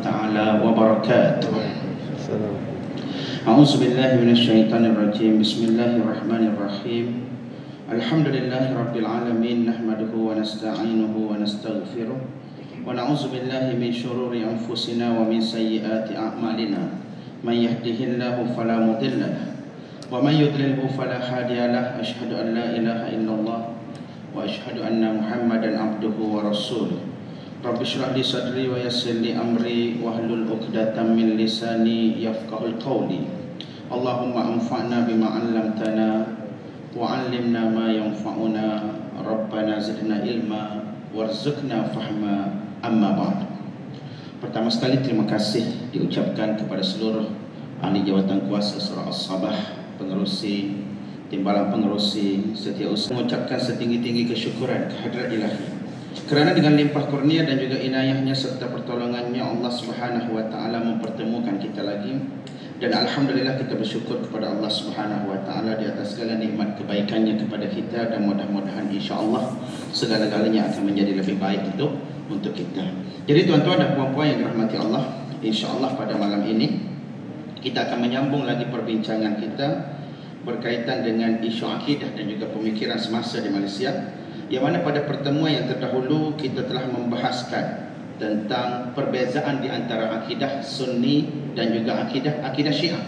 ta'ala wa barakatuh. A'udzu billahi minasyaitonir rajim. Bismillahirrahmanirrahim. Alhamdulillahi rabbil alamin, nahmaduhu wa nasta'inuhu wa nastaghfiruh. Wa na'udzu billahi min syururi anfusina wa min sayyiati a'malina. Man yahdihillahu fala mudilla lahu wa man yudlilhu fala hadiya lahu. Asyhadu an la ilaha illallah wa asyhadu anna Muhammadan abduhu wa rasuluh. Rabbi shrah li sadri wa yassir li amri wahlul 'uqdatam min lisani yafqahul qawli. Allahumma anfa'na bima 'allamtana wa 'allimna ma yanfa'una. Rabbana zidna ilma warzuqna fahma. Amma ba'd. Pertama sekali terima kasih diucapkan kepada seluruh ahli jawatan kuasa surah As-Sabah, pengerusi, timbalan pengerusi, setiausaha, mengucapkan setinggi-tinggi kesyukuran kehadrat Ilahi kerana dengan limpah kurnia dan juga inayahnya serta pertolongannya Allah Subhanahu wa taala mempertemukan kita lagi. Dan alhamdulillah kita bersyukur kepada Allah Subhanahu wa taala di atas segala nikmat kebaikannya kepada kita, dan mudah-mudahan insya-Allah segala-galanya akan menjadi lebih baik untuk kita. Jadi tuan-tuan dan puan-puan yang dirahmati Allah, insya-Allah pada malam ini kita akan menyambung lagi perbincangan kita berkaitan dengan isu akidah dan juga pemikiran semasa di Malaysia, yang mana pada pertemuan yang terdahulu kita telah membahaskan tentang perbezaan di antara akidah Sunni dan juga akidah Syiah,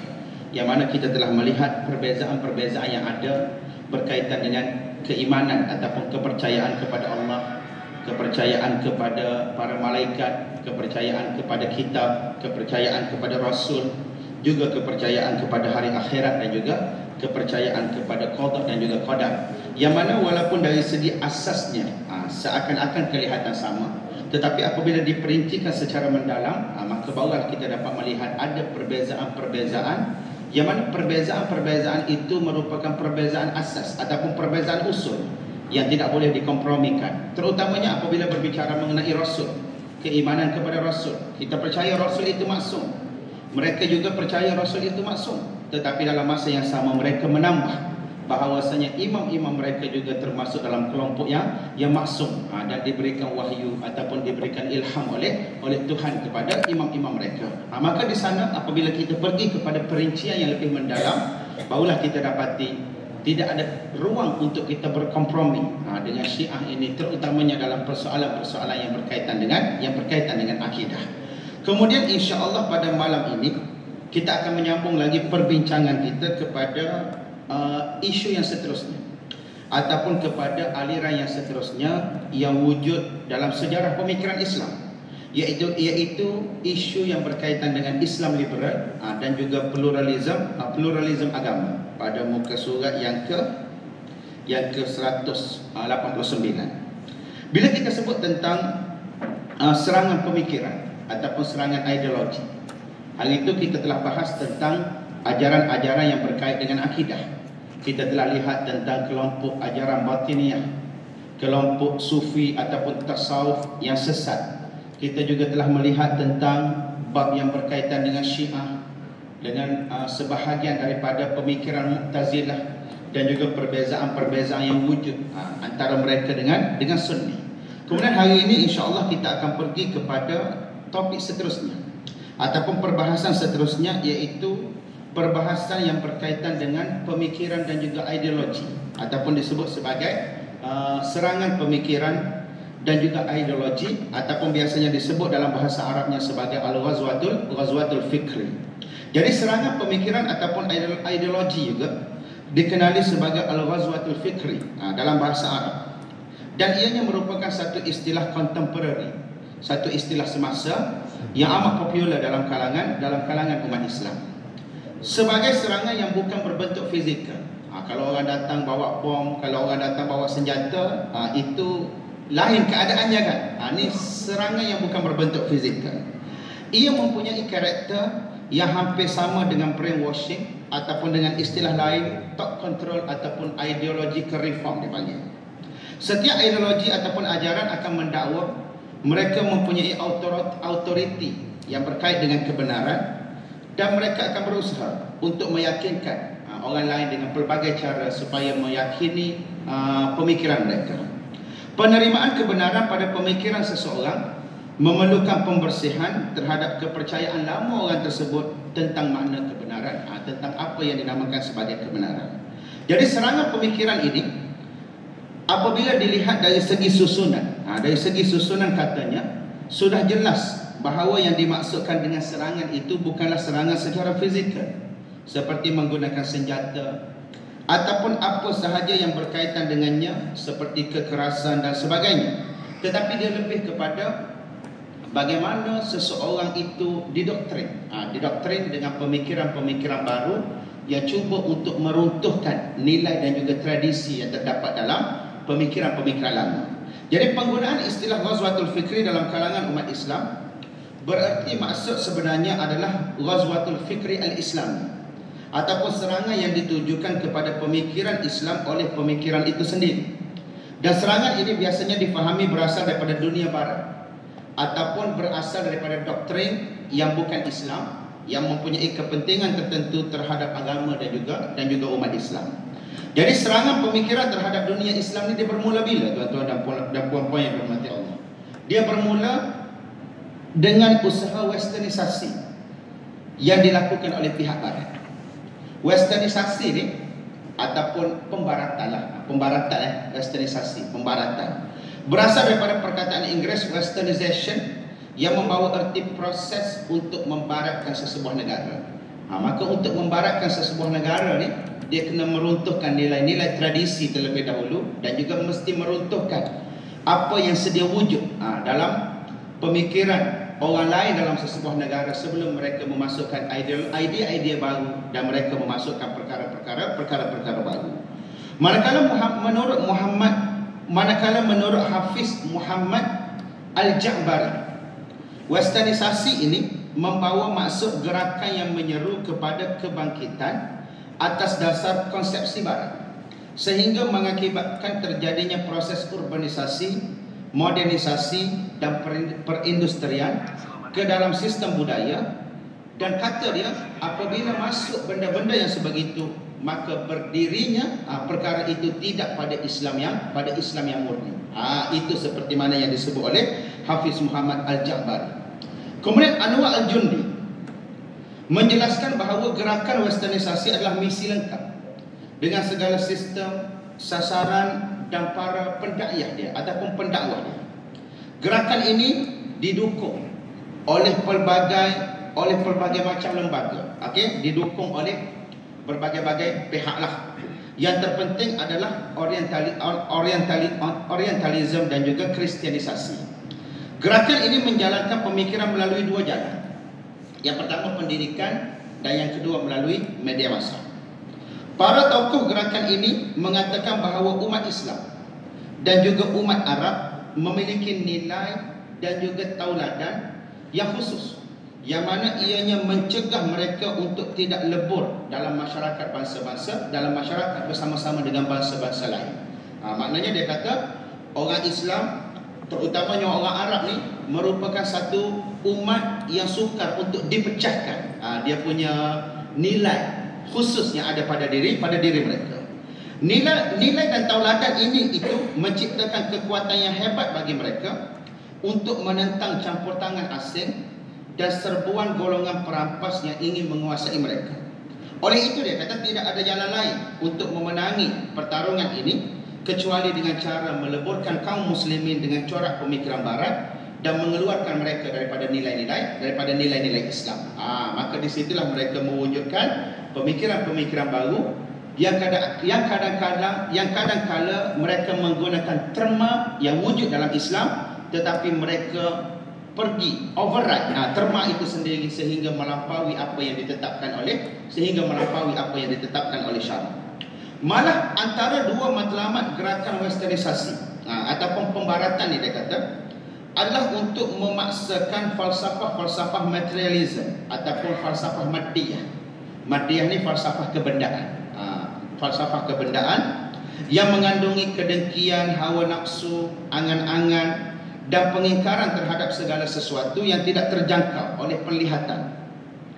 yang mana kita telah melihat perbezaan-perbezaan yang ada berkaitan dengan keimanan ataupun kepercayaan kepada Allah, kepercayaan kepada para malaikat, kepercayaan kepada kitab, kepercayaan kepada Rasul, juga kepercayaan kepada hari akhirat, dan juga kepercayaan kepada qada dan juga qadar, yang mana walaupun dari segi asasnya seakan-akan kelihatan sama, tetapi apabila diperincikan secara mendalam, maka barulah kita dapat melihat ada perbezaan-perbezaan, yang mana perbezaan-perbezaan itu merupakan perbezaan asas ataupun perbezaan usul yang tidak boleh dikompromikan. Terutamanya apabila berbicara mengenai Rasul, keimanan kepada Rasul. Kita percaya Rasul itu maksum, mereka juga percaya Rasul itu maksum, tetapi dalam masa yang sama mereka menambah bahawasanya imam-imam mereka juga termasuk dalam kelompok yang maksum, dan diberikan wahyu ataupun diberikan ilham oleh Tuhan kepada imam-imam mereka. Maka di sana apabila kita pergi kepada perincian yang lebih mendalam, barulah kita dapati tidak ada ruang untuk kita berkompromi dengan Syiah ini, terutamanya dalam persoalan-persoalan yang berkaitan dengan akidah. Kemudian insya-Allah pada malam ini kita akan menyambung lagi perbincangan kita kepada isu yang seterusnya ataupun kepada aliran yang seterusnya yang wujud dalam sejarah pemikiran Islam, iaitu isu yang berkaitan dengan Islam liberal dan juga pluralism agama pada muka surat yang ke-189. Bila kita sebut tentang serangan pemikiran ataupun serangan ideologi, hal itu kita telah bahas tentang ajaran-ajaran yang berkait dengan akidah. Kita telah lihat tentang kelompok ajaran batiniyah, kelompok sufi ataupun tasawuf yang sesat. Kita juga telah melihat tentang bab yang berkaitan dengan Syiah, dengan sebahagian daripada pemikiran Mu'tazilah, dan juga perbezaan-perbezaan yang wujud antara mereka dengan Sunni. Kemudian hari ini insya-Allah kita akan pergi kepada topik seterusnya ataupun perbahasan seterusnya, iaitu perbahasan yang berkaitan dengan pemikiran dan juga ideologi, ataupun disebut sebagai serangan pemikiran dan juga ideologi, ataupun biasanya disebut dalam bahasa Arabnya sebagai al-ghazwatul fikri. Jadi serangan pemikiran ataupun ideologi juga dikenali sebagai al-ghazwatul fikri dalam bahasa Arab, dan ianya merupakan satu istilah kontemporari, satu istilah semasa yang amat popular dalam kalangan umat Islam, sebagai serangan yang bukan berbentuk fizikal. Kalau orang datang bawa bom, kalau orang datang bawa senjata, itu lain keadaannya kan. Ini serangan yang bukan berbentuk fizikal. Ia mempunyai karakter yang hampir sama dengan brainwashing, ataupun dengan istilah lain thought control ataupun ideological reform dipanggil. Setiap ideologi ataupun ajaran akan mendakwa mereka mempunyai autoriti yang berkait dengan kebenaran, dan mereka akan berusaha untuk meyakinkan orang lain dengan pelbagai cara supaya meyakini pemikiran mereka. Penerimaan kebenaran pada pemikiran seseorang memerlukan pembersihan terhadap kepercayaan lama orang tersebut tentang makna kebenaran, tentang apa yang dinamakan sebagai kebenaran. Jadi serangan pemikiran ini apabila dilihat dari segi susunan, dari segi susunan katanya sudah jelas bahawa yang dimaksudkan dengan serangan itu bukanlah serangan secara fizikal seperti menggunakan senjata ataupun apa sahaja yang berkaitan dengannya seperti kekerasan dan sebagainya, tetapi dia lebih kepada bagaimana seseorang itu didoktrin, didoktrin dengan pemikiran-pemikiran baru yang cuba untuk meruntuhkan nilai dan juga tradisi yang terdapat dalam pemikiran-pemikiran lama. Jadi penggunaan istilah Ghazwatul Fikri dalam kalangan umat Islam bererti maksud sebenarnya adalah Ghazwatul Fikri al-Islam, ataupun serangan yang ditujukan kepada pemikiran Islam oleh pemikiran itu sendiri. Dan serangan ini biasanya difahami berasal daripada dunia barat ataupun berasal daripada doktrin yang bukan Islam, yang mempunyai kepentingan tertentu terhadap agama dan juga umat Islam. Jadi serangan pemikiran terhadap dunia Islam ini dia bermula bila, tuan-tuan dan puan-puan yang dirahmati Allah? Dia bermula dengan usaha westernisasi yang dilakukan oleh pihak barat. Westernisasi ini ataupun pembaratan, westernisasi, pembaratan, berasal daripada perkataan Inggeris westernization yang membawa erti proses untuk membaratkan sesebuah negara. Maka untuk membaratkan sesebuah negara ni, dia kena meruntuhkan nilai-nilai tradisi terlebih dahulu dan juga mesti meruntuhkan apa yang sedia wujud dalam pemikiran orang lain dalam sesebuah negara sebelum mereka memasukkan idea-idea baru dan mereka memasukkan perkara-perkara baru. Manakala menurut Hafiz Muhammad Al-Ja'bari, westernisasi ini membawa maksud gerakan yang menyeru kepada kebangkitan atas dasar konsepsi barat, sehingga mengakibatkan terjadinya proses urbanisasi, modernisasi dan perindustrian ke dalam sistem budaya. Dan kata dia, apabila masuk benda-benda yang sebegitu, maka berdirinya perkara itu tidak pada Islam yang murni. Itu seperti mana yang disebut oleh Hafiz Muhammad Al-Ja'bari. Kemudian Anwar Al-Jundi menjelaskan bahawa gerakan westernisasi adalah misi lengkap dengan segala sistem, sasaran dan para pendakwah dia ataupun pendakwah dia. Gerakan ini didukung oleh pelbagai macam lembaga, didukung oleh berbagai-bagai pihak lah. Yang terpenting adalah orientalism dan juga kristianisasi. Gerakan ini menjalankan pemikiran melalui dua jalan. Yang pertama pendidikan dan yang kedua melalui media massa. Para tokoh gerakan ini mengatakan bahawa umat Islam dan juga umat Arab memiliki nilai dan juga tauladan yang khusus, yang mana ianya mencegah mereka untuk tidak lebur dalam masyarakat bangsa-bangsa, dalam masyarakat bersama-sama dengan bangsa-bangsa lain. Maknanya dia kata orang Islam, terutamanya orang Arab ni, merupakan satu umat yang sukar untuk dipecahkan dia punya nilai khusus yang ada pada diri mereka. Nilai dan tauladan ini itu menciptakan kekuatan yang hebat bagi mereka untuk menentang campur tangan asing dan serbuan golongan perampas yang ingin menguasai mereka. Oleh itu dia kata tidak ada jalan lain untuk memenangi pertarungan ini kecuali dengan cara meleburkan kaum muslimin dengan corak pemikiran barat dan mengeluarkan mereka daripada nilai-nilai Islam. Maka disitulah mereka mewujudkan pemikiran-pemikiran baru yang kadang-kala mereka menggunakan terma yang wujud dalam Islam, tetapi mereka pergi override terma itu sendiri sehingga melampaui apa yang ditetapkan oleh syarak. Malah antara dua matlamat gerakan westernisasi ataupun pembaratan ni dia kata adalah untuk memaksakan falsafah materialism ataupun falsafah maddiyah. Maddiyah ni falsafah kebendaan. Falsafah kebendaan yang mengandungi kedengkian, hawa nafsu, angan-angan dan pengingkaran terhadap segala sesuatu yang tidak terjangkau oleh penglihatan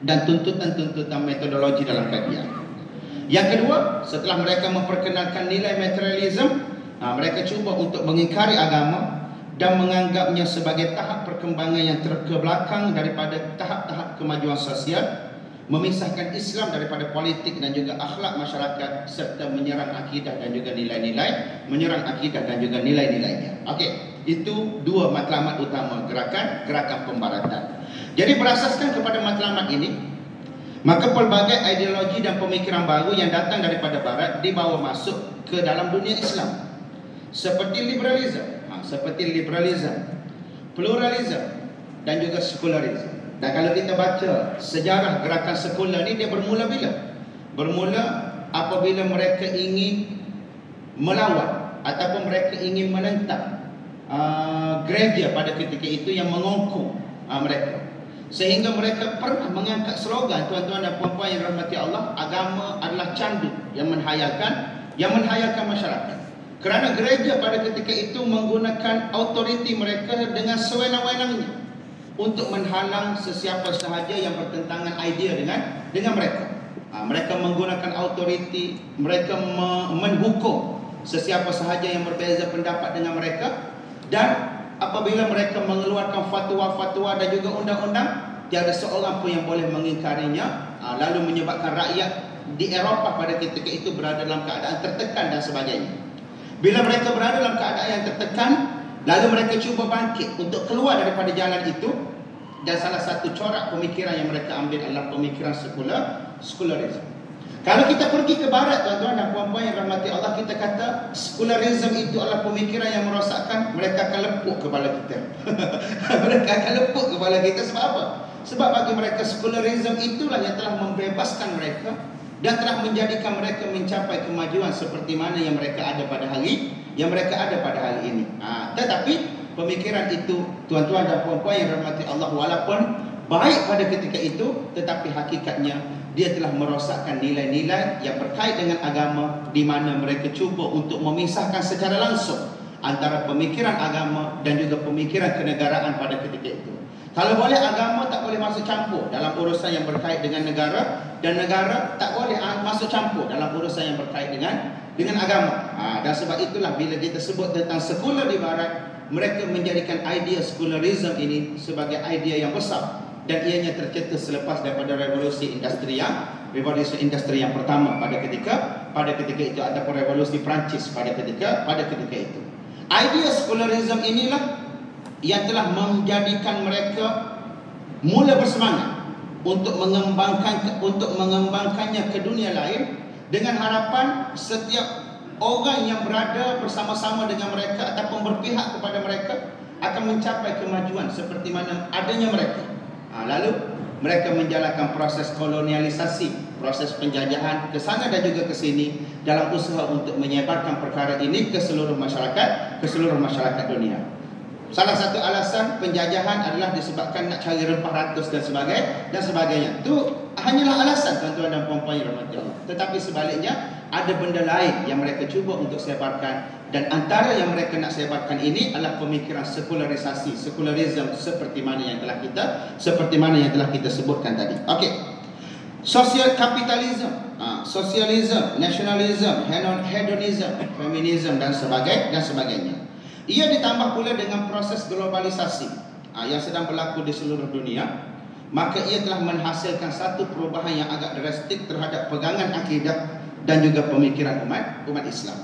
dan tuntutan-tuntutan metodologi dalam kajian. Yang kedua, setelah mereka memperkenalkan nilai materialism, mereka cuba untuk mengingkari agama dan menganggapnya sebagai tahap perkembangan yang terkebelakang daripada tahap-tahap kemajuan sosial, memisahkan Islam daripada politik dan juga akhlak masyarakat, serta menyerang akidah dan juga nilai-nilai, menyerang akidah dan juga nilai-nilainya. Okey, itu dua matlamat utama gerakan pembaratan. Jadi berasaskan kepada matlamat ini, maka pelbagai ideologi dan pemikiran baru yang datang daripada barat dibawa masuk ke dalam dunia Islam, seperti liberalism, pluralism dan juga sekularisme. Dan kalau kita baca sejarah gerakan sekular ni, dia bermula bila? Bermula apabila mereka ingin melawan ataupun mereka ingin menentang gereja pada ketika itu yang mengongkong mereka. Sehingga mereka pernah mengangkat slogan, tuan-tuan dan puan-puan yang rahmati Allah, agama adalah candu yang menghayalkan masyarakat. Kerana gereja pada ketika itu menggunakan autoriti mereka dengan sewenang-wenangnya untuk menghalang sesiapa sahaja yang bertentangan idea dengan mereka. Mereka menggunakan autoriti, mereka menghukum sesiapa sahaja yang berbeza pendapat dengan mereka, dan apabila mereka mengeluarkan fatwa-fatwa dan juga undang-undang, tiada seorang pun yang boleh mengingkarinya, lalu menyebabkan rakyat di Eropah pada ketika itu berada dalam keadaan tertekan dan sebagainya. Bila mereka berada dalam keadaan yang tertekan, lalu mereka cuba bangkit untuk keluar daripada jalan itu, dan salah satu corak pemikiran yang mereka ambil adalah pemikiran sekularisme. Kalau kita pergi ke barat, tuan-tuan dan puan-puan yang rahmati Allah, kita kata sekularisme itu adalah pemikiran yang merosakkan, mereka akan lepuk kepala kita. Mereka akan lepuk kepala kita. Sebab apa? Sebab bagi mereka sekularisme itulah yang telah membebaskan mereka dan telah menjadikan mereka mencapai kemajuan seperti mana yang mereka ada pada hari ini. Tetapi pemikiran itu, tuan-tuan dan puan-puan yang rahmati Allah, walaupun baik pada ketika itu, tetapi hakikatnya dia telah merosakkan nilai-nilai yang berkait dengan agama, di mana mereka cuba untuk memisahkan secara langsung antara pemikiran agama dan juga pemikiran kenegaraan pada ketika itu. Kalau boleh, agama tak boleh masuk campur dalam urusan yang berkait dengan negara, dan negara tak boleh masuk campur dalam urusan yang berkait dengan agama. Dan sebab itulah bila kita sebut tentang sekular di barat, mereka menjadikan idea sekularisme ini sebagai idea yang besar, dan ianya tercetus selepas daripada revolusi industri yang pertama pada ketika itu, ataupun revolusi Perancis pada ketika itu. Idea sekularisme inilah yang telah menjadikan mereka mula bersemangat untuk mengembangkannya ke dunia lain, dengan harapan setiap orang yang berada bersama-sama dengan mereka ataupun berpihak kepada mereka akan mencapai kemajuan seperti mana adanya mereka. Lalu mereka menjalankan proses kolonialisasi, proses penjajahan ke sana dan juga ke sini, dalam usaha untuk menyebarkan perkara ini ke seluruh masyarakat dunia. Salah satu alasan penjajahan adalah disebabkan nak cari rempah ratus dan sebagainya. Itu hanyalah alasan, tuan-tuan dan puan-puan yang rahmati Allah. Tetapi sebaliknya, ada benda lain yang mereka cuba untuk sebarkan, dan antara yang mereka nak sebarkan ini adalah pemikiran sekularisasi, sekularisme seperti mana yang telah kita sebutkan tadi. Okey. Sosial kapitalisme, sosialisme, nasionalisme, hedonisme, feminisme dan sebagainya. Ia ditambah pula dengan proses globalisasi yang sedang berlaku di seluruh dunia, maka ia telah menghasilkan satu perubahan yang agak drastik terhadap pegangan akidah dan juga pemikiran umat Islam.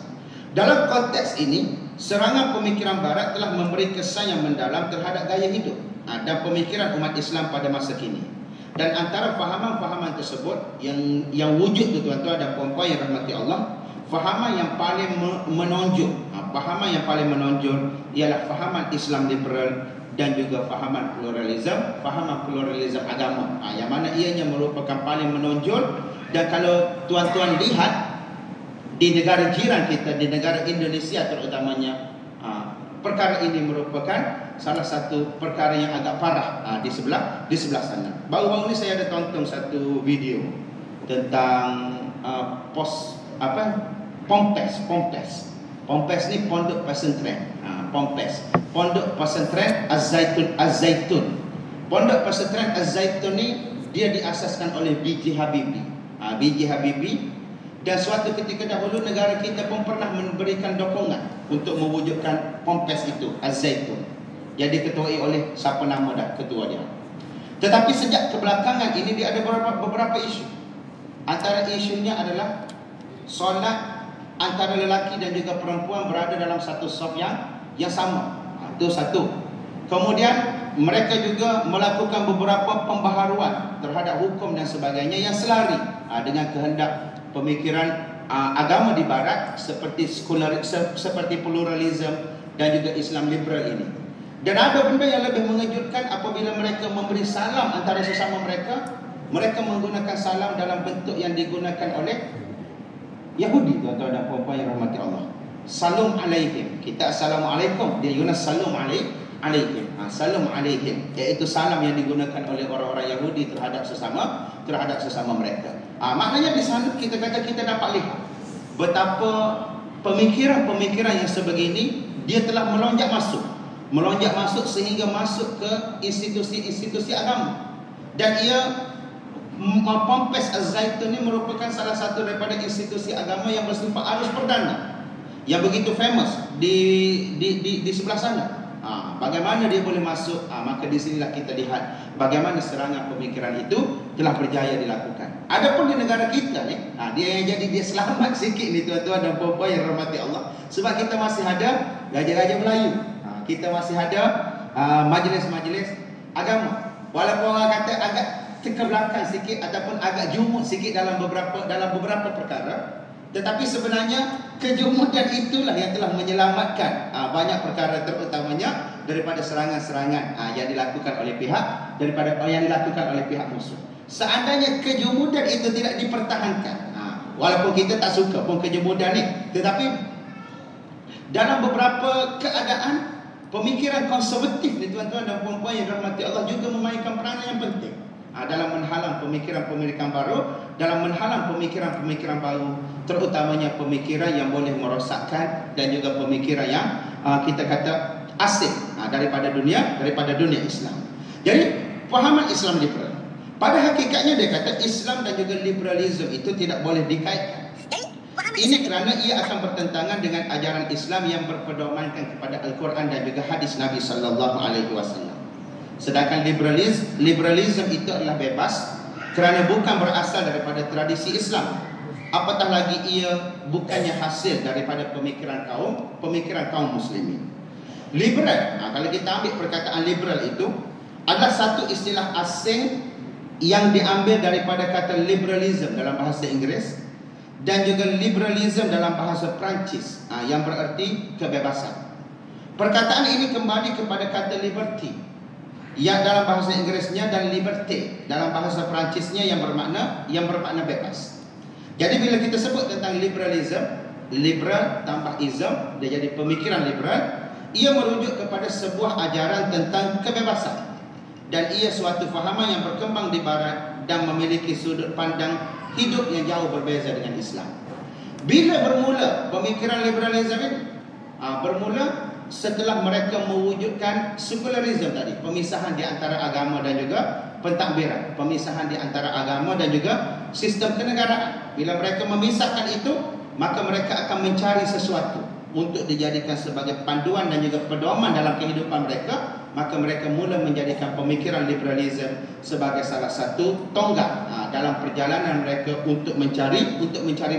Dalam konteks ini, serangan pemikiran barat telah memberi kesan yang mendalam terhadap gaya hidup dan pemikiran umat Islam pada masa kini. Dan antara fahaman-fahaman tersebut yang wujud tu, tuan-tuan dan puan-puan yang rahmati Allah, fahaman yang paling menonjol ialah fahaman Islam liberal dan juga fahaman pluralisme agama, yang mana ianya merupakan paling menonjol. Dan kalau tuan-tuan lihat di negara jiran kita, di negara Indonesia terutamanya, perkara ini merupakan salah satu perkara yang agak parah di sebelah sana. Baru-baru ni saya ada tonton satu video tentang Pompes ni Pondok Pesantren. Pondok Pesantren Az-Zaitun. Pondok Pesantren Az-Zaitun ni dia diasaskan oleh B.J. Habibie. Dan suatu ketika dahulu negara kita pun pernah memberikan dukungan untuk mewujudkan Ponpes itu, Az-Zaitun, yang diketuai oleh siapa nama dah ketua dia. Tetapi sejak kebelakangan ini dia ada beberapa isu. Antara isunya adalah solat antara lelaki dan juga perempuan berada dalam satu saf yang sama. Itu satu. Kemudian mereka juga melakukan beberapa pembaharuan terhadap hukum dan sebagainya yang selari dengan kehendak pemikiran agama di barat seperti seperti pluralism dan juga Islam liberal ini. Dan ada benda yang lebih mengejutkan apabila mereka memberi salam antara sesama mereka. Mereka menggunakan salam dalam bentuk yang digunakan oleh Yahudi, tuan-tuan dan puan-puan yang rahmati Allah. Salam alaihim. Kita assalamualaikum, dia guna salam alaihim. Salam alaihim, iaitu salam yang digunakan oleh orang-orang Yahudi terhadap sesama mereka. Maknanya di sana kita kata kita dapat lihat betapa pemikiran-pemikiran yang sebegini dia telah melonjak masuk sehingga masuk ke institusi-institusi agama. Dan ia Ponpes Az-Zaitun ini merupakan salah satu daripada institusi agama yang bersifat arus perdana yang begitu famous di sebelah sana. Bagaimana dia boleh masuk? Maka di sinilah kita lihat bagaimana serangan pemikiran itu telah berjaya dilakukan. Adapun di negara kita ni, dia selamat sikit ni tuan-tuan dan puan-puan yang rahmati Allah, sebab kita masih ada raja-raja Melayu. Kita masih ada majlis-majlis agama. Walaupun orang kata agak terbelakang sikit ataupun agak jumud sikit dalam beberapa perkara, tetapi sebenarnya kejumudan itulah yang telah menyelamatkan banyak perkara, terutamanya daripada serangan-serangan yang dilakukan oleh pihak musuh. Seandainya kejumudan itu tidak dipertahankan, walaupun kita tak suka pun kejumudan ni, tetapi dalam beberapa keadaan pemikiran konservatif ni tuan-tuan dan puan-puan yang dirahmati Allah juga memainkan peranan yang penting dalam menghalang pemikiran-pemikiran baru, dalam menghalang pemikiran-pemikiran baru, terutamanya pemikiran yang boleh merosakkan dan juga pemikiran yang kita kata asing daripada dunia Islam. Jadi fahaman Islam liberal, pada hakikatnya dia kata Islam dan juga liberalisme itu tidak boleh dikaitkan. Ini kerana ia akan bertentangan dengan ajaran Islam yang berpedomankan kepada Al-Quran dan juga hadis Nabi sallallahu alaihi wasallam. Sedangkan liberalisme itu adalah bebas kerana bukan berasal daripada tradisi Islam. Apatah lagi ia bukannya hasil daripada pemikiran kaum muslimin. Liberal, kalau kita ambil perkataan liberal itu adalah satu istilah asing yang diambil daripada kata liberalism dalam bahasa Inggeris dan juga liberalism dalam bahasa Perancis yang bererti kebebasan. Perkataan ini kembali kepada kata liberty yang dalam bahasa Inggerisnya dan liberté dalam bahasa Perancisnya yang bermakna bebas. Jadi bila kita sebut tentang liberalism, liberal tambah ism, dia jadi pemikiran liberal, ia merujuk kepada sebuah ajaran tentang kebebasan. Dan ia suatu fahaman yang berkembang di barat dan memiliki sudut pandang hidup yang jauh berbeza dengan Islam. Bila bermula pemikiran liberalism ini? Bermula setelah mereka mewujudkan secularism tadi, pemisahan di antara agama dan juga pentadbiran, pemisahan di antara agama dan juga sistem kenegaraan. Bila mereka memisahkan itu, maka mereka akan mencari sesuatu untuk dijadikan sebagai panduan dan juga pedoman dalam kehidupan mereka. Maka mereka mula menjadikan pemikiran liberalism sebagai salah satu tonggak dalam perjalanan mereka untuk mencari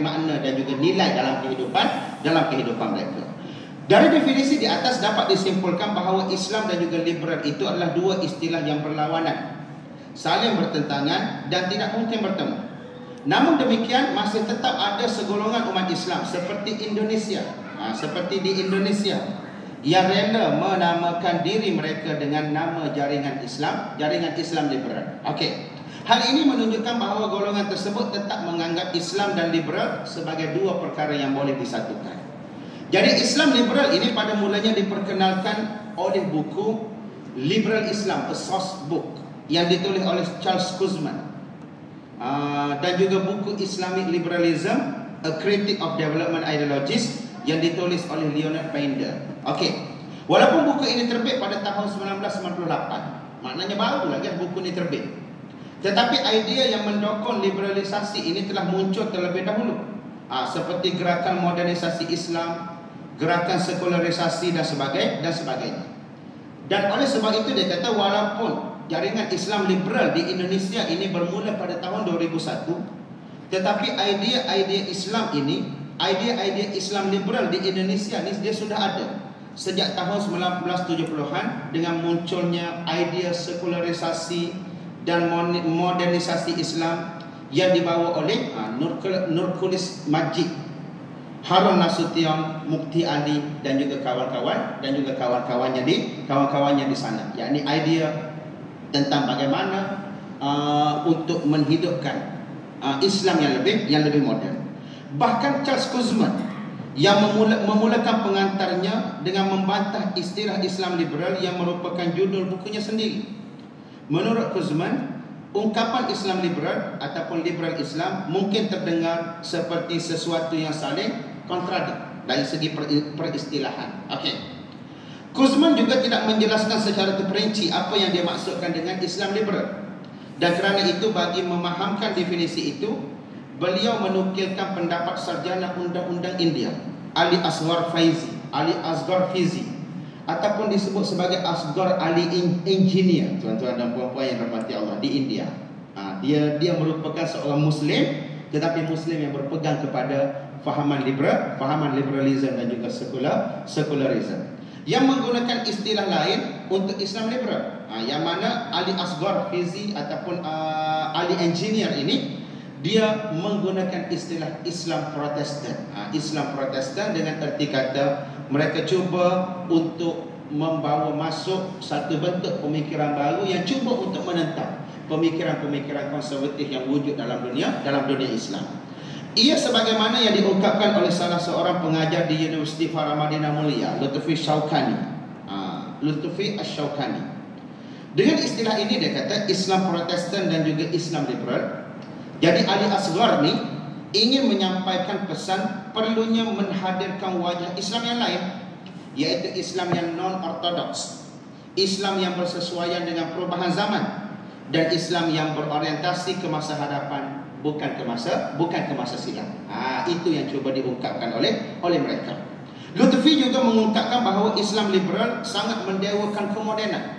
makna dan juga nilai dalam kehidupan mereka. Dari definisi di atas dapat disimpulkan bahawa Islam dan juga liberal itu adalah dua istilah yang berlawanan, saling bertentangan dan tidak mungkin bertemu. Namun demikian masih tetap ada segolongan umat Islam seperti di Indonesia yang rela menamakan diri mereka dengan nama jaringan Islam liberal. Okey. Hal ini menunjukkan bahawa golongan tersebut tetap menganggap Islam dan liberal sebagai dua perkara yang boleh disatukan. Jadi Islam liberal ini pada mulanya diperkenalkan oleh buku Liberal Islam, a Source Book, yang ditulis oleh Charles Kurzman, dan juga buku Islamic Liberalism, A Critique of Development Ideologies, yang ditulis oleh Leonard Painter. Okey. Walaupun buku ini terbit pada tahun 1998, maknanya baru lagi buku ini terbit, tetapi idea yang mendokong liberalisasi ini telah muncul terlebih dahulu, seperti gerakan modernisasi Islam, gerakan sekularisasi dan sebagainya. Dan oleh sebab itu dia kata walaupun jaringan Islam liberal di Indonesia ini bermula pada tahun 2001, tetapi idea-idea Islam ini, idea-idea Islam liberal di Indonesia ni dia sudah ada sejak tahun 1970-an dengan munculnya idea sekularisasi dan modernisasi Islam yang dibawa oleh Nurkulis Majid, Harun Nasution, Mukti Ali dan juga kawan-kawannya di sana. Yakni idea tentang bagaimana untuk menghidupkan Islam yang lebih moden. Bahkan Charles Kurzman yang memulakan pengantarnya dengan membantah istilah Islam liberal yang merupakan judul bukunya sendiri. Menurut Kurzman, ungkapan Islam liberal ataupun liberal Islam mungkin terdengar seperti sesuatu yang saling kontradik dari segi peristilahan. Okey. Kurzman juga tidak menjelaskan secara terperinci apa yang dia maksudkan dengan Islam liberal. Dan kerana itu, bagi memahamkan definisi itu, beliau menukilkan pendapat sarjana undang-undang India, Ali Asghar Fizi, ataupun disebut sebagai Asghar Ali Engineer, tuan-tuan dan puan-puan yang dirahmati Allah, di India. Dia merupakan seorang Muslim, tetapi Muslim yang berpegang kepada fahaman liberalism dan juga sekularism, yang menggunakan istilah lain untuk Islam liberal, yang mana Ali Asghar Fizi ataupun Ali Engineer ini dia menggunakan istilah Islam Protestan. Islam Protestan dengan erti kata mereka cuba untuk membawa masuk satu bentuk pemikiran baru yang cuba untuk menentang pemikiran-pemikiran konservatif yang wujud dalam dunia Islam. Ia sebagaimana yang diungkapkan oleh salah seorang pengajar di Universiti Farah Madinah Mulia, Lutfi Asy-Syaukani. Dengan istilah ini dia kata Islam Protestan dan juga Islam liberal. Jadi Ali Asghar ni ingin menyampaikan pesan perlunya menghadirkan wajah Islam yang lain, iaitu Islam yang non-ortodoks, Islam yang bersesuaian dengan perubahan zaman, dan Islam yang berorientasi ke masa hadapan, bukan ke masa silam. Itu yang cuba diungkapkan oleh mereka. Lutfi juga mengungkapkan bahawa Islam liberal sangat mendewakan kemodenan,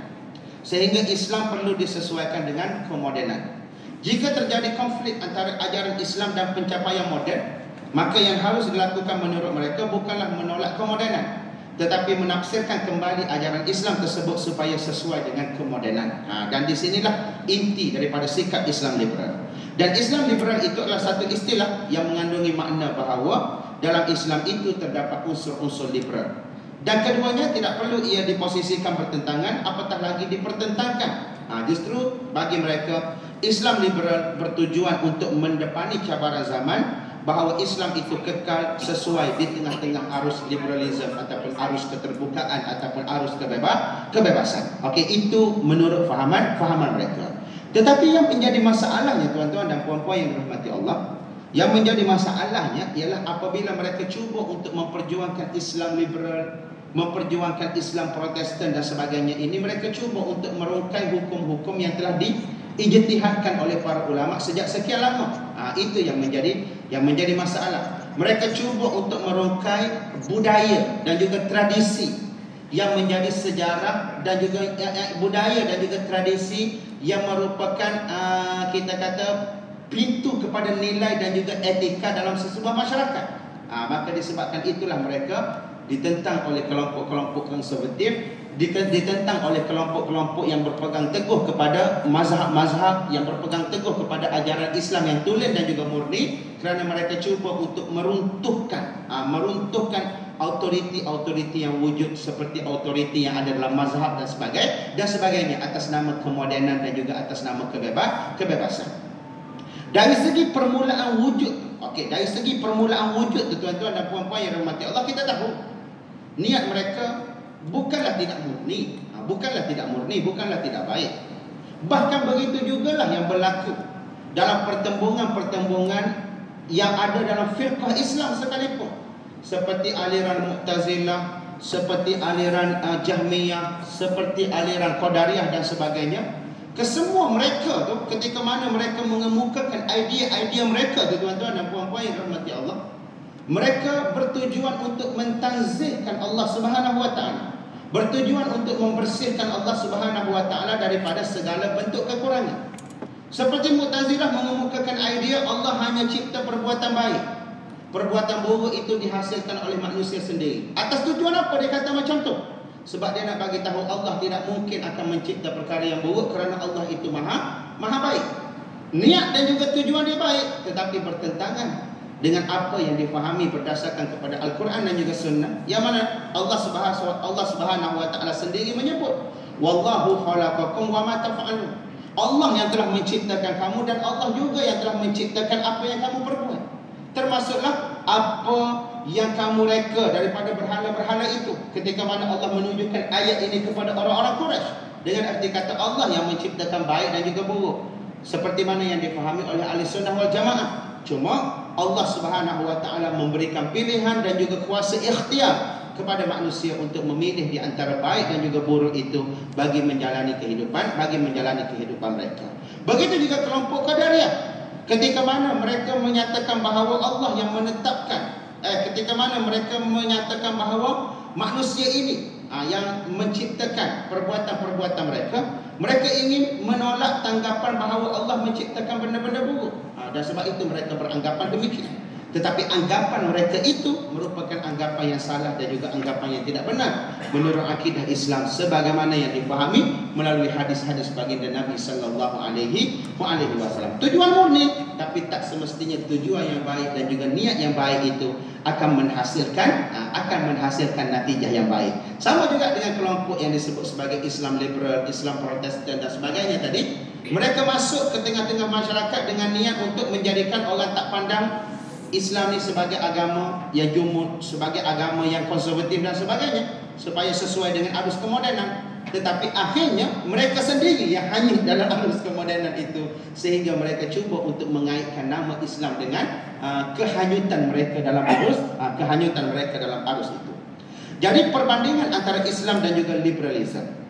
sehingga Islam perlu disesuaikan dengan kemodenan. Jika terjadi konflik antara ajaran Islam dan pencapaian moden, maka yang harus dilakukan menurut mereka bukanlah menolak kemodenan, tetapi menafsirkan kembali ajaran Islam tersebut supaya sesuai dengan kemodenan. Dan di sinilah inti daripada sikap Islam liberal. Dan Islam liberal itu adalah satu istilah yang mengandungi makna bahawa dalam Islam itu terdapat unsur-unsur liberal, dan keduanya tidak perlu ia diposisikan bertentangan, apatah lagi dipertentangkan. Justru bagi mereka Islam liberal bertujuan untuk mendepani cabaran zaman, bahawa Islam itu kekal sesuai di tengah-tengah arus liberalisme ataupun arus keterbukaan ataupun arus kebebasan. Okey, itu menurut fahaman mereka. Tetapi yang menjadi masalahnya, tuan-tuan dan puan-puan yang dirahmati Allah, yang menjadi masalahnya ialah apabila mereka cuba untuk memperjuangkan Islam liberal, memperjuangkan Islam Protestan dan sebagainya ini, mereka cuba untuk merungkai hukum-hukum yang telah diijtihadkan oleh para ulama sejak sekian lama. Itu yang menjadi masalah. Mereka cuba untuk merungkai budaya dan juga tradisi yang menjadi sejarah, dan juga budaya dan juga tradisi yang merupakan kita kata pintu kepada nilai dan juga etika dalam sesebuah masyarakat. Maka disebabkan itulah mereka ditentang oleh kelompok-kelompok konservatif, ditentang oleh kelompok-kelompok yang berpegang teguh kepada mazhab-mazhab, yang berpegang teguh kepada ajaran Islam yang tulen dan juga murni, kerana mereka cuba untuk meruntuhkan autoriti yang wujud seperti autoriti yang ada dalam mazhab dan sebagainya atas nama kemodenan dan juga atas nama kebebasan. Dari segi permulaan wujud, dari segi permulaan wujud, tuan-tuan dan puan-puan yang dirahmati Allah, kita tahu niat mereka bukanlah tidak murni, bukanlah tidak baik. Bahkan begitu jugalah yang berlaku dalam pertembungan-pertembungan yang ada dalam firqah Islam sekalipun, seperti aliran Mu'tazilah, seperti aliran Jahmiyah, seperti aliran Qadariyah dan sebagainya. Kesemua mereka tu, ketika mana mereka mengemukakan idea-idea mereka tu, tuan-tuan dan puan-puan yang dirahmati Allah, Mereka bertujuan untuk mentanzihkan Allah Subhanahu wa taala, bertujuan untuk membersihkan Allah Subhanahu wa taala daripada segala bentuk kekurangan. Seperti Mu'tazilah mengemukakan idea Allah hanya cipta perbuatan baik, perbuatan buruk itu dihasilkan oleh manusia sendiri. Atas tujuan apa dia kata macam tu? Sebab dia nak bagi tahu Allah tidak mungkin akan mencipta perkara yang buruk kerana Allah itu maha baik. Niat dan juga tujuan dia baik, tetapi bertentangan dengan apa yang difahami berdasarkan kepada Al-Quran dan juga Sunnah, yang mana Allah Subhanahu wa taala sendiri menyebut, wallahu khalaqakum wa ma taf'alun. Allah yang telah menciptakan kamu dan Allah juga yang telah menciptakan apa yang kamu perbuat. Termasuklah apa yang kamu reka daripada berhala-berhala itu. Ketika mana Allah menunjukkan ayat ini kepada orang-orang Quraisy dengan arti kata Allah yang menciptakan baik dan juga buruk, seperti mana yang difahami oleh ahli sunnah wal jamaah. Cuma Allah Subhanahu wa taala memberikan pilihan dan juga kuasa ikhtiar kepada manusia untuk memilih di antara baik dan juga buruk itu bagi menjalani kehidupan mereka. Begitu juga kelompok Qadariyah, ketika mana mereka menyatakan bahawa Allah yang menetapkan, ketika mana mereka menyatakan bahawa manusia ini yang menciptakan perbuatan-perbuatan mereka ingin menolak tanggapan bahawa Allah menciptakan benda-benda buruk. Dan sebab itu mereka beranggapan demikian. Tetapi anggapan mereka itu merupakan anggapan yang salah dan juga anggapan yang tidak benar menurut akidah Islam sebagaimana yang dipahami melalui hadis-hadis baginda Nabi sallallahu alaihi wasallam. Tujuan murni, tapi tak semestinya tujuan yang baik dan juga niat yang baik itu akan menghasilkan natijah yang baik. Sama juga dengan kelompok yang disebut sebagai Islam liberal, Islam Protestan dan sebagainya tadi. Mereka masuk ke tengah-tengah masyarakat dengan niat untuk menjadikan orang tak pandang Islam ni sebagai agama yang jumud, sebagai agama yang konservatif dan sebagainya, supaya sesuai dengan arus kemodenan. Tetapi akhirnya mereka sendiri yang hanyut dalam arus kemodenan itu, sehingga mereka cuba untuk mengaitkan nama Islam dengan kehanyutan mereka dalam arus itu. Jadi perbandingan antara Islam dan juga liberalisme.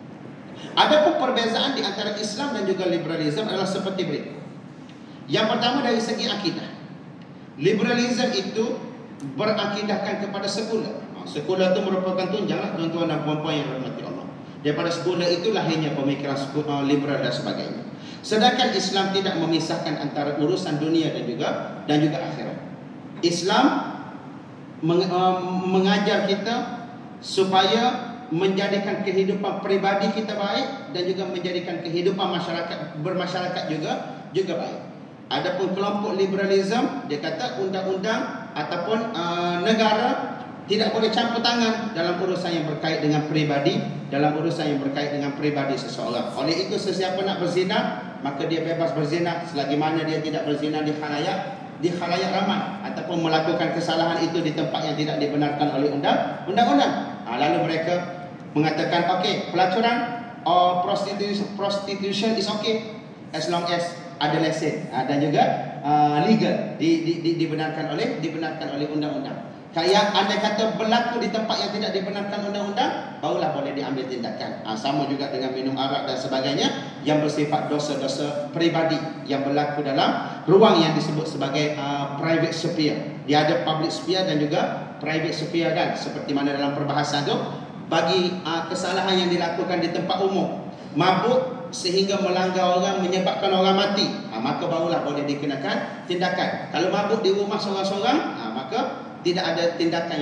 Adapun perbezaan di antara Islam dan juga liberalisme adalah seperti berikut. Yang pertama dari segi akidah. Liberalisme itu berakidahkan kepada sekular. Sekular itu merupakan tunjang tuan-tuan dan puan-puan yang dirahmati Allah. Daripada sekular itu lahirnya pemikiran liberal dan sebagainya. Sedangkan Islam tidak memisahkan antara urusan dunia dan juga akhirat. Islam mengajar kita supaya menjadikan kehidupan peribadi kita baik dan juga menjadikan kehidupan bermasyarakat juga baik. Adapun kelompok liberalisme, dia kata undang-undang ataupun negara tidak boleh campur tangan dalam urusan yang berkait dengan peribadi, seseorang. Oleh itu sesiapa nak berzina, maka dia bebas berzina selagi mana dia tidak berzina di khalayak ramai ataupun melakukan kesalahan itu di tempat yang tidak dibenarkan oleh undang-undang. Lalu mereka mengatakan okey, pelacuran prostitution is okay as long as ada lesen dan juga legal dibenarkan oleh undang-undang. Kayak anda kata berlaku di tempat yang tidak dibenarkan undang-undang, barulah boleh diambil tindakan. Sama juga dengan minum arak dan sebagainya yang bersifat dosa-dosa peribadi yang berlaku dalam ruang yang disebut sebagai private sphere. Dia ada public sphere dan juga private sphere, dan seperti mana dalam perbahasan tu, bagi kesalahan yang dilakukan di tempat umum, mabuk sehingga melanggar orang, menyebabkan orang mati, maka barulah boleh dikenakan tindakan. Kalau mabuk di rumah seorang-seorang, maka tidak ada tindakan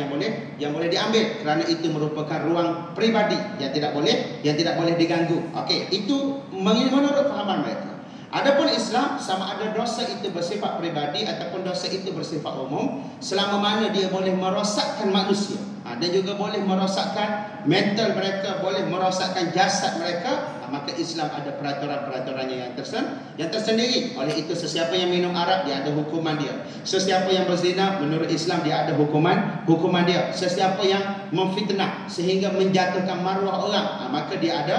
yang boleh diambil kerana itu merupakan ruang peribadi yang tidak boleh diganggu. Okey, itu menurut fahaman mereka. Adapun Islam, sama ada dosa itu bersifat peribadi ataupun dosa itu bersifat umum, selama mana dia boleh merosakkan manusia dan juga boleh merosakkan mental mereka, boleh merosakkan jasad mereka, maka Islam ada peraturan-peraturannya yang tersendiri. Oleh itu sesiapa yang minum arak, dia ada hukuman dia. Sesiapa yang berzina, menurut Islam dia ada hukuman dia. Sesiapa yang memfitnah sehingga menjatuhkan maruah orang, maka dia ada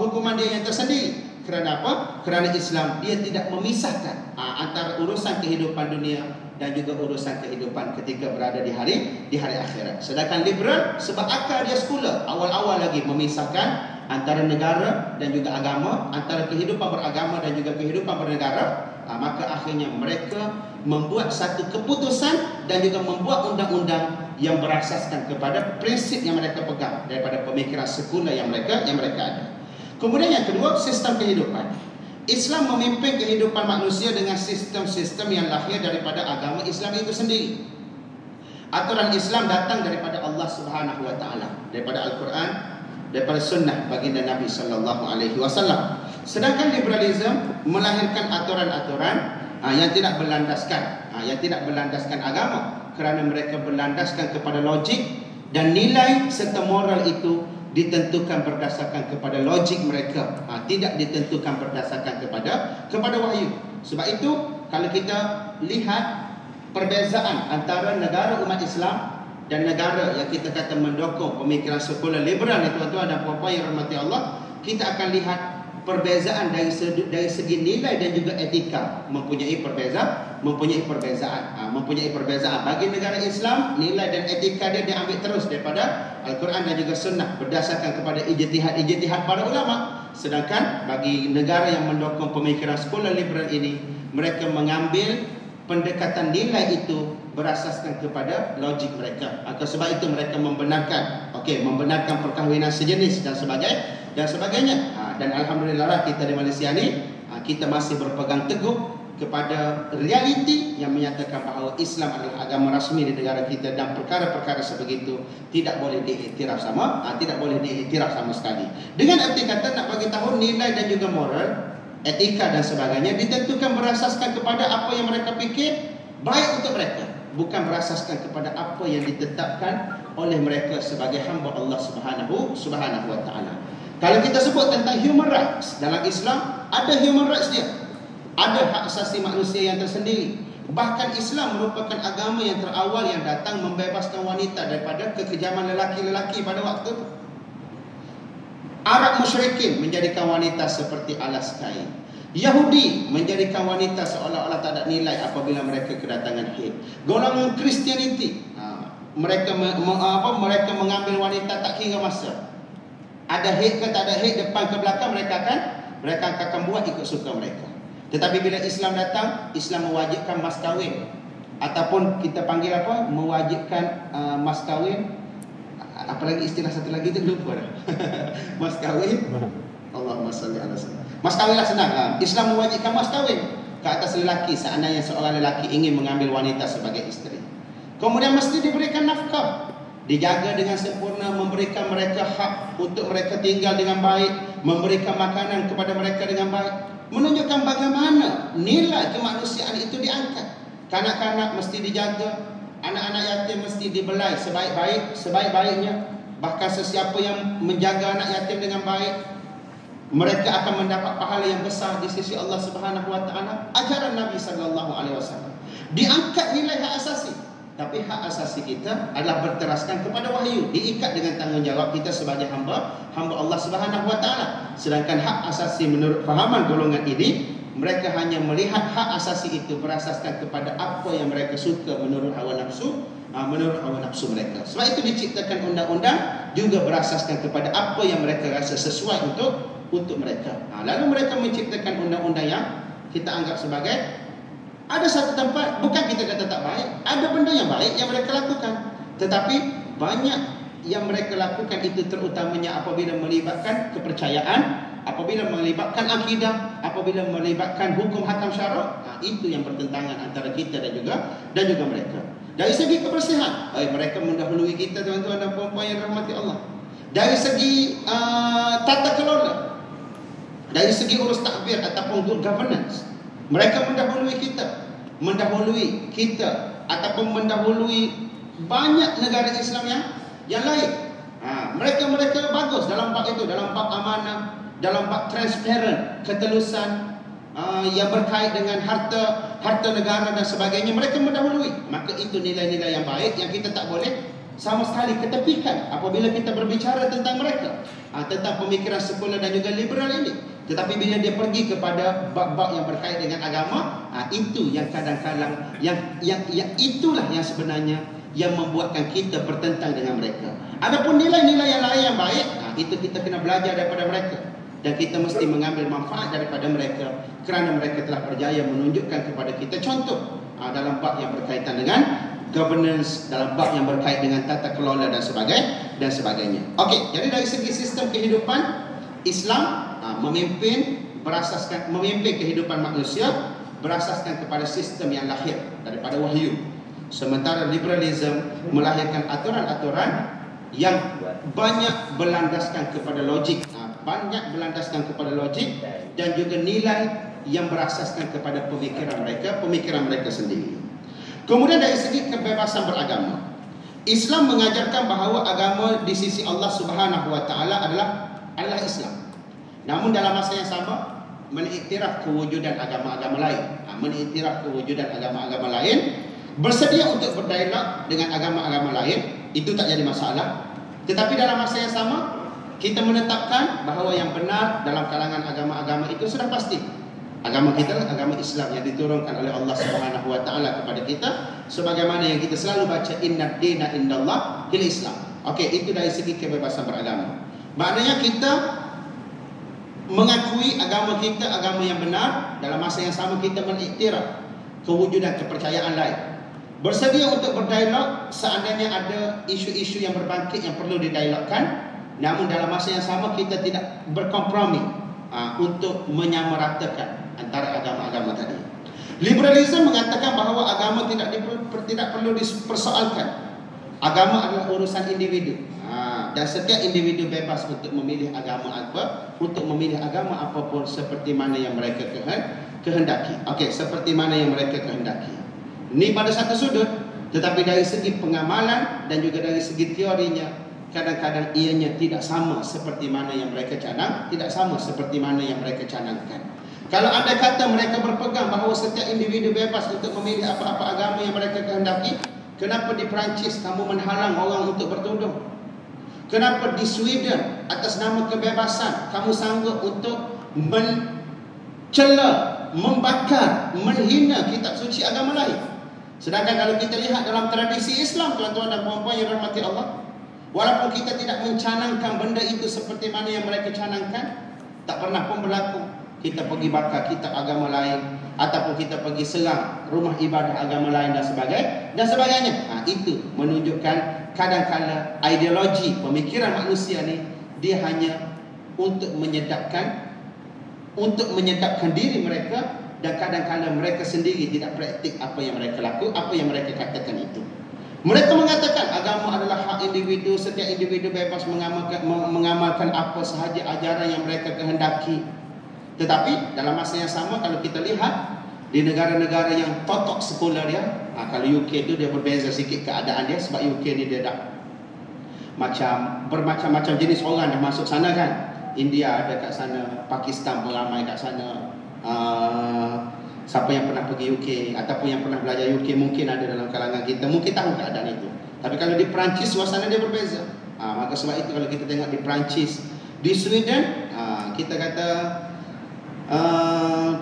hukuman dia yang tersendiri. Kerana apa? Kerana Islam dia tidak memisahkan antara urusan kehidupan dunia dan juga urusan kehidupan ketika berada di hari akhirat. Sedangkan liberal, sebab akal dia sekular, awal-awal lagi memisahkan antara negara dan juga agama, antara kehidupan beragama dan juga kehidupan bernegara, maka akhirnya mereka membuat satu keputusan dan juga membuat undang-undang yang berasaskan kepada prinsip yang mereka pegang daripada pemikiran sekular yang mereka ada. Kemudian yang kedua, sistem kehidupan. Islam memimpin kehidupan manusia dengan sistem-sistem yang lahir daripada agama Islam itu sendiri. Aturan Islam datang daripada Allah Subhanahu wa taala, daripada Al-Quran, daripada sunnah baginda Nabi sallallahu alaihi wasallam. Sedangkan liberalisme melahirkan aturan-aturan yang tidak berlandaskan agama, kerana mereka berlandaskan kepada logik dan nilai serta moral itu ditentukan berdasarkan kepada logik mereka, tidak ditentukan berdasarkan kepada wahyu. Sebab itu kalau kita lihat perbezaan antara negara umat Islam dan negara yang kita kata mendokong pemikiran sekular liberal ni, tuan-tuan dan puan-puan yang rahmati Allah, kita akan lihat perbezaan dari segi nilai dan juga etika mempunyai perbezaan. Bagi negara Islam, nilai dan etika dia diambil terus daripada Al-Quran dan juga sunnah berdasarkan kepada ijtihad para ulama. Sedangkan bagi negara yang mendokong pemikiran sekular liberal ini, mereka mengambil pendekatan nilai itu berasaskan kepada logik mereka. Sebab itu mereka membenarkan perkahwinan sejenis dan sebagainya. Dan alhamdulillah kita di Malaysia ni, kita masih berpegang teguh kepada realiti yang menyatakan bahawa Islam adalah agama rasmi di negara kita, dan perkara-perkara sebegitu tidak boleh diiktiraf sama sekali. Dengan arti kata, nak bagi tahu nilai dan juga moral, etika dan sebagainya ditentukan berasaskan kepada apa yang mereka fikir baik untuk mereka, bukan berasaskan kepada apa yang ditetapkan oleh mereka sebagai hamba Allah Subhanahu wa taala. Kalau kita sebut tentang human rights dalam Islam, ada human rights dia. Ada hak asasi manusia yang tersendiri. Bahkan Islam merupakan agama yang terawal yang datang membebaskan wanita daripada kekejaman lelaki-lelaki pada waktu itu. Arab musyrikin menjadikan wanita seperti alas kain. Yahudi menjadikan wanita seolah-olah tak ada nilai apabila mereka kedatangan haid. Golongan Kristianiti, mereka mengambil wanita tak kira masa. Ada haid ke tak ada haid, depan ke belakang mereka akan buat ikut suka mereka. Tetapi bila Islam datang, Islam mewajibkan mas kahwin, ataupun kita panggil mewajibkan mas kahwin. Apa lagi istilah satu lagi tu lupa dah. Mas kahwin. Allahumma salli ala sayyidina. Mas kahwin lah senang. Islam mewajibkan mas kahwin ke atas lelaki seandainya seorang lelaki ingin mengambil wanita sebagai isteri. Kemudian mesti diberikan nafkah, dijaga dengan sempurna, memberikan mereka hak untuk mereka tinggal dengan baik, memberikan makanan kepada mereka dengan baik, menunjukkan bagaimana nilai kemanusiaan itu diangkat. Kanak-kanak mesti dijaga, anak-anak yatim mesti dibelai sebaik-baiknya. Bahkan sesiapa yang menjaga anak yatim dengan baik, mereka akan mendapat pahala yang besar di sisi Allah Subhanahu wa taala. Ajaran Nabi sallallahu alaihi wasallam. Diangkat nilai hak asasi. Tapi hak asasi kita adalah berteraskan kepada wahyu, diikat dengan tanggungjawab kita sebagai hamba Allah Subhanahu wa taala. Sedangkan hak asasi menurut fahaman golongan ini, mereka hanya melihat hak asasi itu berasaskan kepada apa yang mereka suka menurut hawa nafsu mereka. Sebab itu diciptakan undang-undang juga berasaskan kepada apa yang mereka rasa sesuai untuk mereka. Lalu mereka menciptakan undang-undang yang kita anggap sebagai, ada satu tempat, bukan kita kata tak baik, ada benda yang baik yang mereka lakukan, tetapi banyak yang mereka lakukan itu terutamanya apabila melibatkan kepercayaan, apabila melibatkan akidah, apabila melibatkan hukum hakam syarak. Itu yang pertentangan antara kita dan juga mereka. Dari segi kebersihan, mereka mendahului kita, tuan-tuan dan puan-puan yang rahmati Allah. Dari segi tata kelola, dari segi urus takbir ataupun good governance, mereka mendahului kita ataupun mendahului banyak negara Islam yang lain. Mereka bagus dalam bab itu, dalam bab amanah, dalam bab transparent, ketelusan, yang berkait dengan harta negara dan sebagainya. Mereka mendahului. Maka itu nilai-nilai yang baik yang kita tak boleh sama sekali ketepikan apabila kita berbicara tentang mereka, tentang pemikiran sekular dan juga liberal ini. Tetapi bila dia pergi kepada bab-bab yang berkait dengan agama, itu yang kadang-kadang yang itulah yang sebenarnya yang membuatkan kita bertentang dengan mereka. Adapun nilai-nilai yang lain yang baik, itu kita kena belajar daripada mereka. Dan kita mesti mengambil manfaat daripada mereka kerana mereka telah berjaya menunjukkan kepada kita contoh dalam bab yang berkaitan dengan governance, dalam bab yang berkait dengan tata kelola dan sebagainya. Okey, jadi dari segi sistem kehidupan, Islam memimpin kehidupan manusia berasaskan kepada sistem yang lahir daripada wahyu. Sementara liberalism melahirkan aturan-aturan yang banyak berlandaskan kepada logik, dan juga nilai yang berasaskan kepada pemikiran mereka sendiri. Kemudian dari segi kebebasan beragama, Islam mengajarkan bahawa agama di sisi Allah Subhanahu wa taala adalah Islam. Namun dalam masa yang sama mengiktiraf kewujudan agama-agama lain, bersedia untuk berdialog dengan agama-agama lain, itu tak jadi masalah. Tetapi dalam masa yang sama kita menetapkan bahawa yang benar dalam kalangan agama-agama itu sudah pasti agama kita adalah agama Islam yang diturunkan oleh Allah Subhanahu wa taala kepada kita, sebagaimana yang kita selalu baca, innad dina indallah Islam. Okey, itu dari segi kebebasan beragama. Maknanya kita mengakui agama kita agama yang benar, dalam masa yang sama kita mengiktiraf kewujudan kepercayaan lain. Bersedia untuk berdialog seandainya ada isu-isu yang berbangkit yang perlu didialogkan. Namun dalam masa yang sama kita tidak berkompromi untuk menyamaratakan antara agama-agama tadi. Liberalisme mengatakan bahawa agama tidak perlu dipersoalkan. Agama adalah urusan individu. Dan setiap individu bebas untuk memilih agama apapun seperti mana yang mereka kehendaki. Okey, seperti mana yang mereka kehendaki. Ini pada satu sudut, tetapi dari segi pengamalan dan juga dari segi teorinya, kadang-kadang ianya tidak sama seperti mana yang mereka canangkan. Kalau anda kata mereka berpegang bahawa setiap individu bebas untuk memilih apa-apa agama yang mereka kehendaki, kenapa di Perancis kamu menghalang orang untuk bertudung? Kenapa di Sweden atas nama kebebasan kamu sanggup untuk mencela, membakar, menghina kitab suci agama lain? Sedangkan kalau kita lihat dalam tradisi Islam, tuan-tuan dan puan-puan yang dirahmati Allah, walaupun kita tidak mencanangkan benda itu seperti mana yang mereka canangkan, tak pernah pun berlaku kita pergi bakar kitab agama lain, ataupun kita pergi serang rumah ibadah agama lain dan sebagainya. Itu menunjukkan kadang-kadang ideologi pemikiran manusia ni dia hanya untuk menyedapkan diri mereka, dan kadang-kadang mereka sendiri tidak praktik apa yang mereka katakan itu. Mereka mengatakan agama adalah hak individu, setiap individu bebas mengamalkan apa sahaja ajaran yang mereka kehendaki. Tetapi dalam masa yang sama, kalau kita lihat di negara-negara yang totok sekular dia, kalau UK tu dia berbeza sikit keadaan dia, sebab UK ni dia dah bermacam-macam jenis orang dah masuk sana kan. India ada kat sana, Pakistan pun ramai kat sana. Siapa yang pernah pergi UK ataupun yang pernah belajar UK mungkin ada dalam kalangan kita, mungkin tahu keadaan itu. Tapi kalau di Perancis suasana dia berbeza. Maka sebab itu kalau kita tengok di Perancis, di Sweden, kita kata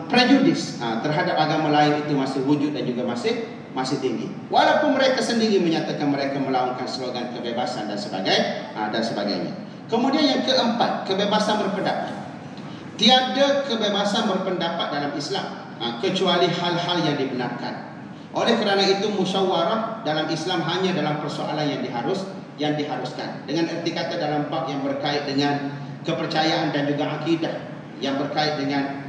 prejudis terhadap agama lain itu masih wujud dan juga masih tinggi. Walaupun mereka sendiri menyatakan mereka melakukan slogan kebebasan dan sebagainya. Kemudian yang keempat, kebebasan berpendapat. Tiada kebebasan berpendapat dalam Islam kecuali hal-hal yang dibenarkan. Oleh kerana itu musyawarah dalam Islam hanya dalam persoalan yang diharuskan. Dengan erti kata dalam bab yang berkait dengan kepercayaan dan juga akidah, yang berkait dengan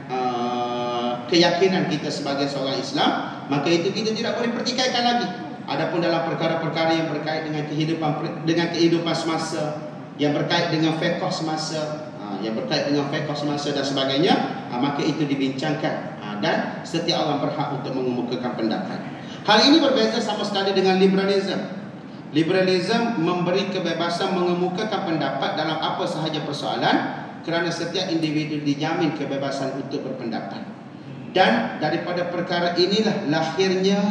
keyakinan kita sebagai seorang Islam, maka itu kita tidak boleh pertikaikan lagi. Adapun dalam perkara-perkara yang berkait dengan kehidupan semasa, yang berkait dengan fiqh semasa, dan sebagainya, maka itu dibincangkan, dan setiap orang berhak untuk mengemukakan pendapat. Hal ini berbeza sama sekali dengan liberalisme. Liberalisme memberi kebebasan mengemukakan pendapat dalam apa sahaja persoalan, kerana setiap individu dijamin kebebasan untuk berpendapat. Dan daripada perkara inilah lahirnya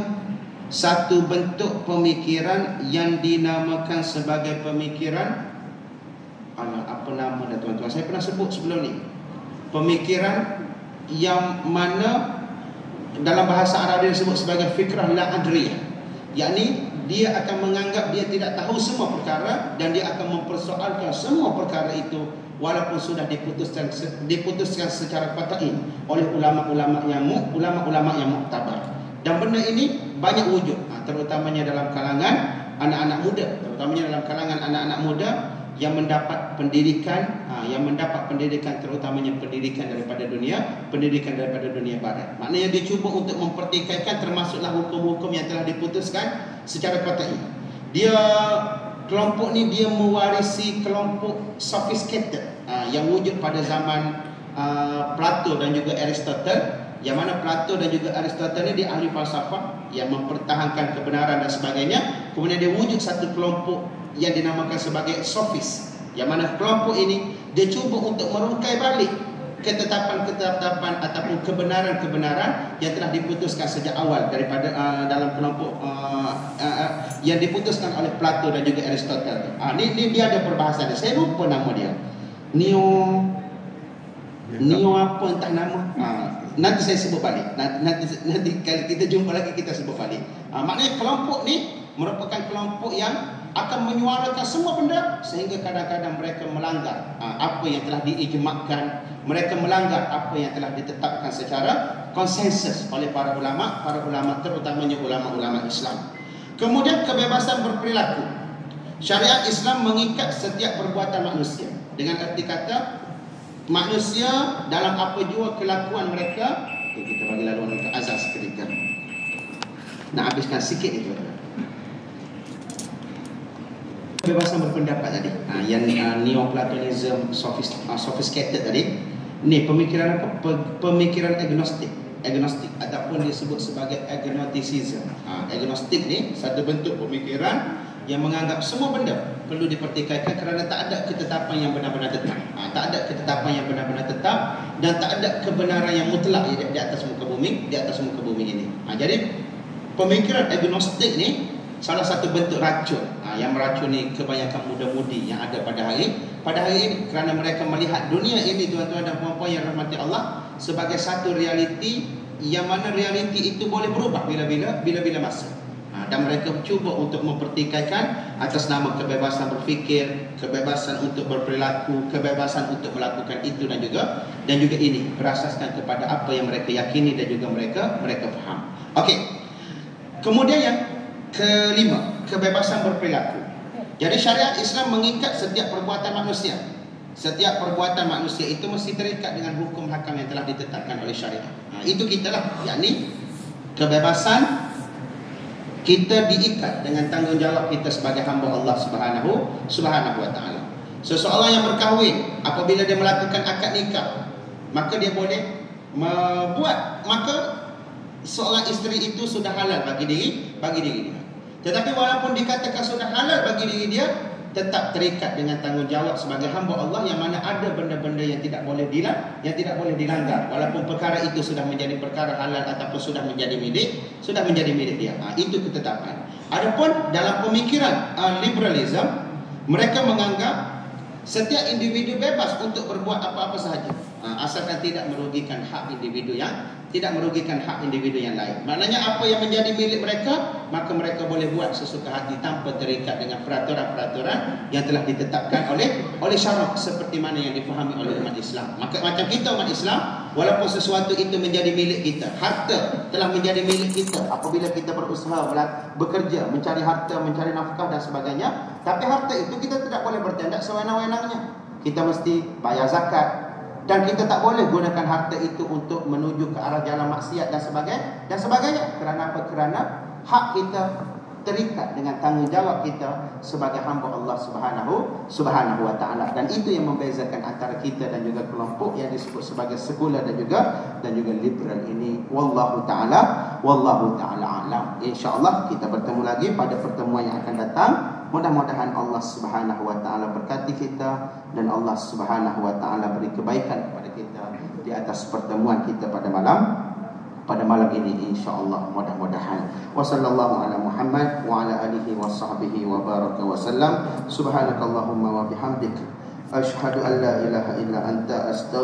satu bentuk pemikiran yang dinamakan sebagai pemikiran, apa nama dah tuan-tuan, saya pernah sebut sebelum ni, pemikiran yang mana dalam bahasa Arab disebut sebagai fikrah la adriyah, yakni dia akan menganggap dia tidak tahu semua perkara dan dia akan mempersoalkan semua perkara itu walaupun sudah diputuskan secara qat'i oleh ulama-ulama yang muktabar. Dan benda ini banyak wujud, terutamanya dalam kalangan anak-anak muda yang mendapat pendidikan, terutamanya pendidikan daripada dunia barat. Maknanya dia cuba untuk mempertikaikan termasuklah hukum-hukum yang telah diputuskan secara qat'i. Kelompok ni dia mewarisi kelompok sophisticated yang wujud pada zaman Plato dan juga Aristotle, yang mana Plato dan juga Aristotle ni dia ahli falsafah yang mempertahankan kebenaran dan sebagainya. Kemudian dia wujud satu kelompok yang dinamakan sebagai sofis, yang mana kelompok ini dia cuba untuk merungkai balik ketetapan-ketetapan ataupun kebenaran-kebenaran yang telah diputuskan sejak awal daripada dalam kelompok yang diputuskan oleh Plato dan juga Aristotle. Ni dia ada perbahasan dia. Saya lupa nama dia. Neo apa entah nama. Nanti saya sebut balik. Nanti kalau kita jumpa lagi kita sebut balik. Maknanya kelompok ni merupakan kelompok yang akan menyuarakan semua benda sehingga kadang-kadang mereka melanggar apa yang telah diijmakkan, mereka melanggar apa yang telah ditetapkan secara konsensus oleh para ulama terutamanya ulama-ulama Islam. Kemudian kebebasan berperilaku. Syariat Islam mengikat setiap perbuatan manusia. Dengan arti kata manusia dalam apa jua kelakuan mereka. Kita bagi laluan untuk azan seketika. Nak habiskan sikit itu. Kebebasan berpendapat tadi, yang Neoplatonism sophisticated tadi, ni pemikiran apa? Pemikiran agnostik ataupun disebut sebagai agnosticism. Agnostik ni satu bentuk pemikiran yang menganggap semua benda perlu dipertikaikan kerana tak ada ketetapan yang benar-benar tetap. Dan tak ada kebenaran yang mutlak di atas muka bumi ini. Jadi pemikiran agnostik ni salah satu bentuk racun yang meracuni kebanyakan muda-mudi yang ada pada hari ini, kerana mereka melihat dunia ini, tuan-tuan dan puan-puan yang rahmati Allah, sebagai satu realiti yang mana realiti itu boleh berubah bila masa. Dan mereka cuba untuk mempertikaikan atas nama kebebasan berfikir, kebebasan untuk berperilaku, kebebasan untuk melakukan itu dan juga ini berasaskan kepada apa yang mereka yakini dan juga mereka faham. Okey. Kemudian yang kelima, kebebasan berperilaku. Jadi syariat Islam mengikat setiap perbuatan manusia. Setiap perbuatan manusia itu mesti terikat dengan hukum hakam yang telah ditetapkan oleh syariat. Itu kita lah, yakni kebebasan kita diikat dengan tanggungjawab kita sebagai hamba Allah Subhanahu wa taala. Seseorang yang berkahwin, apabila dia melakukan akad nikah, maka dia boleh membuat, maka seorang isteri itu sudah halal bagi diri dia. Tetapi walaupun dikatakan sudah halal bagi diri dia, tetap terikat dengan tanggungjawab sebagai hamba Allah, yang mana ada benda-benda yang tidak boleh dilanggar walaupun perkara itu sudah menjadi perkara halal ataupun sudah menjadi milik dia. Itu ketetapan. Adapun dalam pemikiran liberalism, mereka menganggap setiap individu bebas untuk berbuat apa-apa sahaja, asalkan tidak merugikan hak individu yang lain. Maknanya apa yang menjadi milik mereka, maka mereka boleh buat sesuka hati tanpa terikat dengan peraturan-peraturan yang telah ditetapkan oleh syarak seperti mana yang difahami oleh umat Islam. Maka macam kita umat Islam, walaupun sesuatu itu menjadi milik kita, harta telah menjadi milik kita apabila kita berusaha bekerja, mencari harta, mencari nafkah dan sebagainya, tapi harta itu kita tidak boleh bertindak sewenang-wenangnya. Kita mesti bayar zakat. Dan kita tak boleh gunakan harta itu untuk menuju ke arah jalan maksiat dan sebagainya. Kerana apa? Kerana hak kita terikat dengan tanggungjawab kita sebagai hamba Allah Subhanahu wa taala. Dan itu yang membezakan antara kita dan juga kelompok yang disebut sebagai sekular dan juga liberal ini. Wallahu taala alam. Insya-Allah kita bertemu lagi pada pertemuan yang akan datang. Mudah-mudahan Allah Subhanahu wa taala berkati kita dan Allah Subhanahu wa taala beri kebaikan kepada kita di atas pertemuan kita pada malam ini, insya-Allah. Mudah-mudahan. Wassallallahu ala Muhammad wa ala alihi wa sahbihi wa baraka wa sallam. Subhanakallahumma wa bihamdik asyhadu an la ilaha illa anta astaghfiruka